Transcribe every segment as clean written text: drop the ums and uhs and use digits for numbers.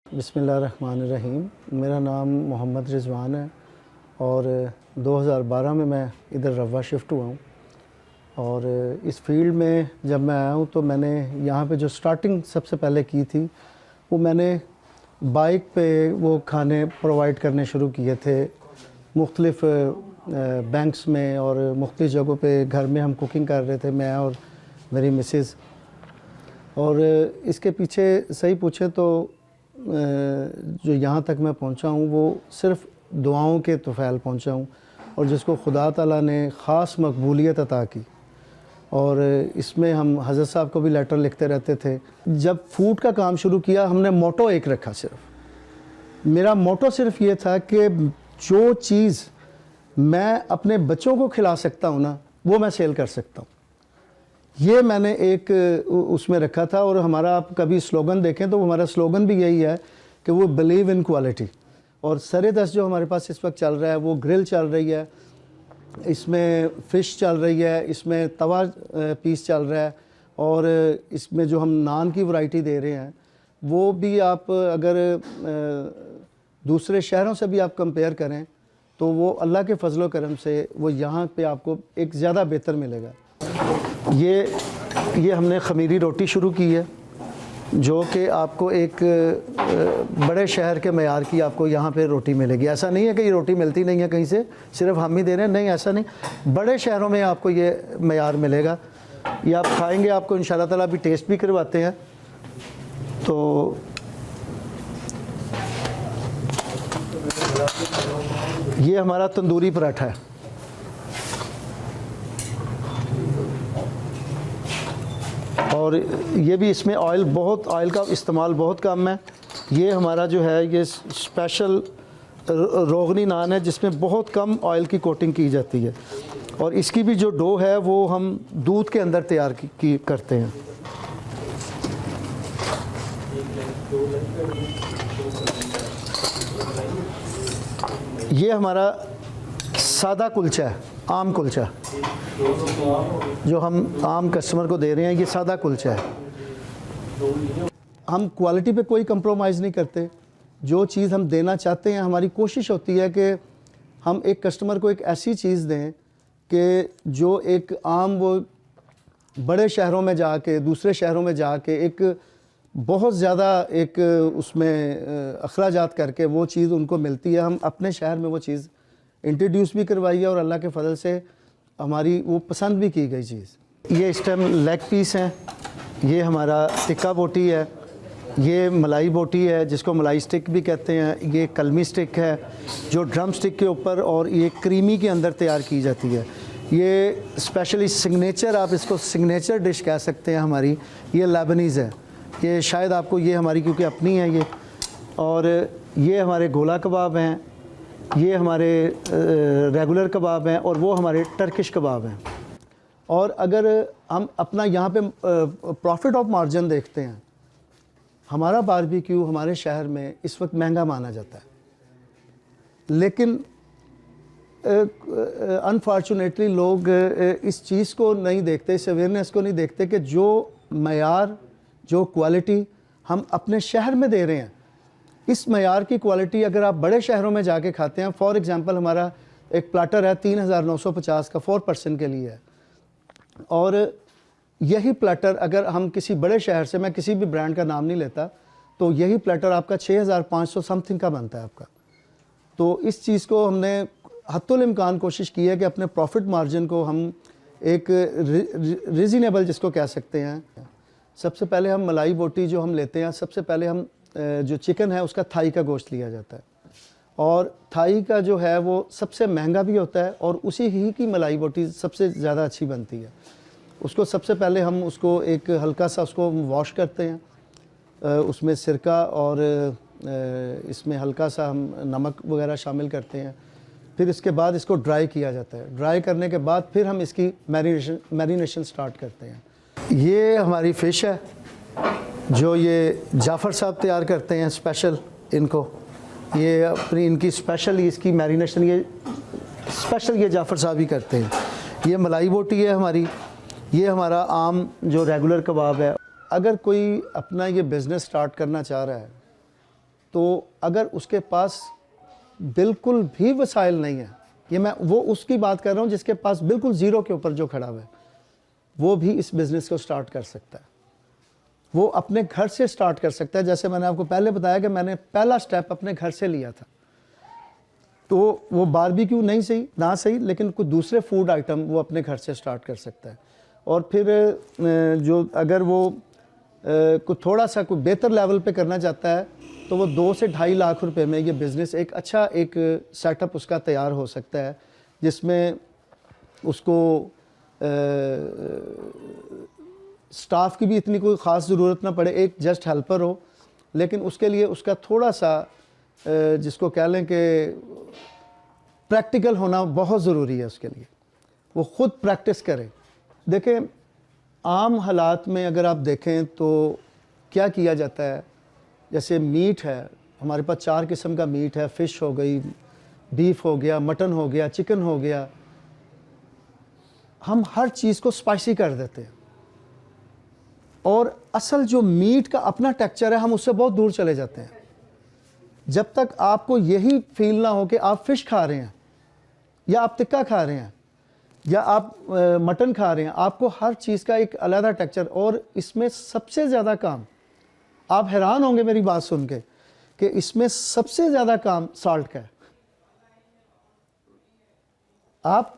बिस्मिल्लाहिर्रहमानिर्रहीम। मेरा नाम मोहम्मद रिज़वान है और 2012 में मैं इधर रवा शिफ्ट हुआ हूँ। और इस फील्ड में जब मैं आया हूँ तो मैंने यहाँ पे जो स्टार्टिंग सबसे पहले की थी वो मैंने बाइक पे वो खाने प्रोवाइड करने शुरू किए थे मुख्तलिफ़ बैंक्स में और मुख्तलिफ़ जगहों पे। घर में हम कुकिंग कर रहे थे, मैं और मेरी मिसेज़। और इसके पीछे सही पूछे तो जो यहाँ तक मैं पहुँचा हूँ वो सिर्फ़ दुआओं के तोफ़ैल पहुँचा हूँ और जिसको खुदा ताला ने ख़ास मकबूलियत अता की। और इसमें हम हज़रत साहब को भी लेटर लिखते रहते थे। जब फूड का काम शुरू किया हमने मोटो एक रखा, सिर्फ मेरा मोटो सिर्फ ये था कि जो चीज़ मैं अपने बच्चों को खिला सकता हूँ ना, वो मैं सेल कर सकता हूँ। ये मैंने एक उसमें रखा था। और हमारा आप कभी स्लोगन देखें तो हमारा स्लोगन भी यही है कि वो बिलीव इन क्वालिटी। और सरे दस्त जो हमारे पास इस वक्त चल रहा है वो ग्रिल चल रही है, इसमें फ़िश चल रही है, इसमें तवा पीस चल रहा है, और इसमें जो हम नान की वैरायटी दे रहे हैं वो भी आप अगर दूसरे शहरों से भी आप कंपेयर करें तो वो अल्लाह के फजलो करम से वो यहाँ पे आपको एक ज़्यादा बेहतर मिलेगा। ये हमने ख़मीरी रोटी शुरू की है जो कि आपको एक बड़े शहर के मयार की आपको यहाँ पे रोटी मिलेगी। ऐसा नहीं है कि ये रोटी मिलती नहीं है कहीं से, सिर्फ हम ही दे रहे हैं, नहीं ऐसा नहीं। बड़े शहरों में आपको ये मयार मिलेगा। ये आप खाएंगे, आपको इंशाल्लाह ताला भी टेस्ट भी करवाते हैं। तो ये हमारा तंदूरी पराठा है। और ये भी इसमें ऑयल का इस्तेमाल बहुत कम है। ये हमारा जो है ये स्पेशल रोगनी नान है जिसमें बहुत कम ऑयल की कोटिंग की जाती है। और इसकी भी जो डो है वो हम दूध के अंदर तैयार करते हैं। ये हमारा सादा कुलचा है, आम कुलचा जो हम आम कस्टमर को दे रहे हैं, ये सादा कुलचा है। हम क्वालिटी पे कोई कंप्रोमाइज़ नहीं करते। जो चीज़ हम देना चाहते हैं, हमारी कोशिश होती है कि हम एक कस्टमर को एक ऐसी चीज़ दें कि जो एक आम वो बड़े शहरों में जाके, दूसरे शहरों में जाके एक बहुत ज़्यादा एक उसमें अखराजात करके वो चीज़ उनको मिलती है। हम अपने शहर में वो चीज़ इंट्रोड्यूस भी करवाई है और अल्लाह के फजल से हमारी वो पसंद भी की गई चीज़। ये इस टाइम लेग पीस हैं, ये हमारा टिक्का बोटी है, ये मलाई बोटी है जिसको मलाई स्टिक भी कहते हैं, ये कलमी स्टिक है जो ड्रम स्टिक के ऊपर और ये क्रीमी के अंदर तैयार की जाती है। ये स्पेशली सिग्नेचर, आप इसको सिग्नेचर डिश कह सकते हैं हमारी, ये लेबनीज़ है। ये शायद आपको ये हमारी क्योंकि अपनी है ये। और ये हमारे गोला कबाब हैं, ये हमारे रेगुलर कबाब हैं और वो हमारे टर्किश कबाब हैं। और अगर हम अपना यहाँ पे प्रॉफिट ऑफ मार्जिन देखते हैं, हमारा बारबेक्यू हमारे शहर में इस वक्त महंगा माना जाता है, लेकिन अनफॉर्चुनेटली लोग इस चीज़ को नहीं देखते, इस अवेयरनेस को नहीं देखते कि जो मयार, जो क्वालिटी हम अपने शहर में दे रहे हैं, इस मयार की क्वालिटी अगर आप बड़े शहरों में जाके खाते हैं। फॉर एग्ज़ाम्पल हमारा एक प्लाटर है 3950 का 4 पर्सन के लिए है। और यही प्लेटर अगर हम किसी बड़े शहर से, मैं किसी भी ब्रांड का नाम नहीं लेता, तो यही प्लेटर आपका 6500 समथिंग का बनता है आपका। तो इस चीज़ को हमने हत्तुल इम्कान कोशिश की है कि अपने प्रॉफिट मार्जिन को हम एक रीज़नेबल जिसको कह सकते हैं। सबसे पहले हम मलाई बोटी जो हम लेते हैं, सबसे पहले हम जो चिकन है उसका थाई का गोश्त लिया जाता है। और थाई का जो है वो सबसे महंगा भी होता है और उसी ही की मलाई बोटी सबसे ज़्यादा अच्छी बनती है। उसको सबसे पहले हम उसको एक हल्का सा उसको वॉश करते हैं, उसमें सिरका और इसमें हल्का सा हम नमक वगैरह शामिल करते हैं। फिर इसके बाद इसको ड्राई किया जाता है। ड्राई करने के बाद फिर हम इसकी मैरिनेशन स्टार्ट करते हैं। ये हमारी फ़िश है जो ये जाफ़र साहब तैयार करते हैं स्पेशल। इनको ये अपनी इनकी स्पेशल इसकी मैरिनेशन ये स्पेशल ये जाफ़र साहब ही करते हैं। ये मलाई बोटी है हमारी, ये हमारा आम जो रेगुलर कबाब है। अगर कोई अपना ये बिज़नेस स्टार्ट करना चाह रहा है तो अगर उसके पास बिल्कुल भी वसाइल नहीं है, ये मैं वो उसकी बात कर रहा हूँ जिसके पास बिल्कुल ज़ीरो के ऊपर जो खड़ा हुआ है, वो भी इस बिज़नेस को स्टार्ट कर सकता है। वो अपने घर से स्टार्ट कर सकता है। जैसे मैंने आपको पहले बताया कि मैंने पहला स्टेप अपने घर से लिया था, तो वो बारबेक्यू नहीं सही ना सही, लेकिन कुछ दूसरे फूड आइटम वो अपने घर से स्टार्ट कर सकता है। और फिर जो अगर वो कुछ थोड़ा सा कोई बेहतर लेवल पे करना चाहता है, तो वो 2 से 2.5 लाख रुपए में ये बिज़नेस एक अच्छा एक सेटअप उसका तैयार हो सकता है, जिसमें उसको स्टाफ की भी इतनी कोई ख़ास ज़रूरत ना पड़े, एक जस्ट हेल्पर हो, लेकिन उसके लिए उसका थोड़ा सा जिसको कह लें कि प्रैक्टिकल होना बहुत ज़रूरी है। उसके लिए वो ख़ुद प्रैक्टिस करे। देखें, आम हालात में अगर आप देखें तो क्या किया जाता है, जैसे मीट है, हमारे पास 4 किस्म का मीट है, फ़िश हो गई, बीफ हो गया, मटन हो गया, चिकन हो गया। हम हर चीज़ को स्पाइसी कर देते हैं और असल जो मीट का अपना टेक्सचर है, हम उससे बहुत दूर चले जाते हैं। जब तक आपको यही फील ना हो कि आप फ़िश खा रहे हैं या आप टिक्का खा रहे हैं या आप मटन खा रहे हैं, आपको हर चीज़ का एक अलग टेक्सचर। और इसमें सबसे ज़्यादा काम, आप हैरान होंगे मेरी बात सुन के, कि इसमें सबसे ज़्यादा काम साल्ट का है। आप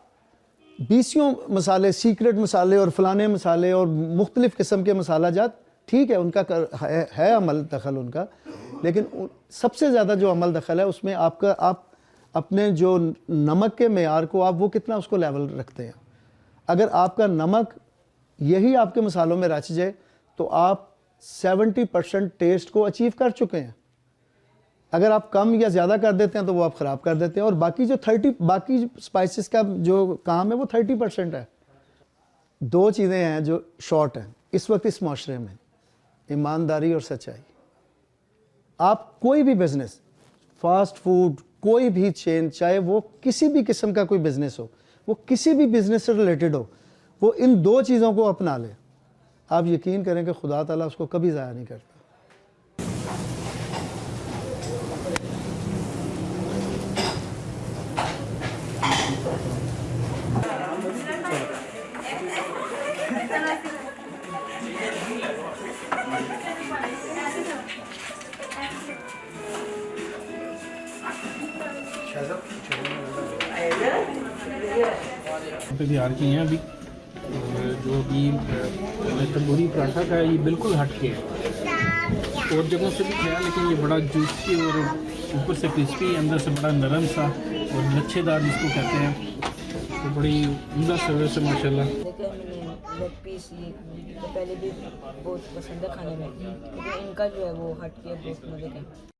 20 मसाले, सीक्रेट मसाले और फलाने मसाले और मुख्तलिफ़ किस्म के मसाला जात, ठीक है उनका है अमल दखल उनका, लेकिन सबसे ज़्यादा जो अमल दखल है उसमें आपका, आप अपने जो नमक के मेयार को आप वो कितना उसको लेवल रखते हैं। अगर आपका नमक यही आपके मसालों में रच जाए तो आप 70% टेस्ट को अचीव कर चुके हैं। अगर आप कम या ज़्यादा कर देते हैं तो वो आप ख़राब कर देते हैं। और बाकी जो बाकी स्पाइसेस का जो काम है वो 30% है। 2 चीज़ें हैं जो शॉर्ट हैं इस वक्त इस माशरे में, ईमानदारी और सच्चाई। आप कोई भी बिज़नेस, फास्ट फूड, कोई भी चेन, चाहे वो किसी भी किस्म का कोई बिज़नेस हो, वो किसी भी बिज़नेस से रिलेटेड हो, वो इन 2 चीज़ों को अपना ले, आप यकीन करें कि खुदा ताला उसको कभी ज़ाया नहीं करता। तैयार किए हैं अभी, जो अभी तंदूरी पराठा का ये बिल्कुल हट के है। और जगहों से भी खाया, लेकिन ये बड़ा जूसी और ऊपर से क्रिस्पी, अंदर से बड़ा नरम सा और लच्छेदार जिसको कहते हैं, तो बड़ी उम्दा सर्विस है माशाल्लाह। देखिए मैंने लेग पीस ये तो पहले भी बहुत पसंद है खाने में, लेकिन इनका जो है वो हट के बहुत मज़े का है।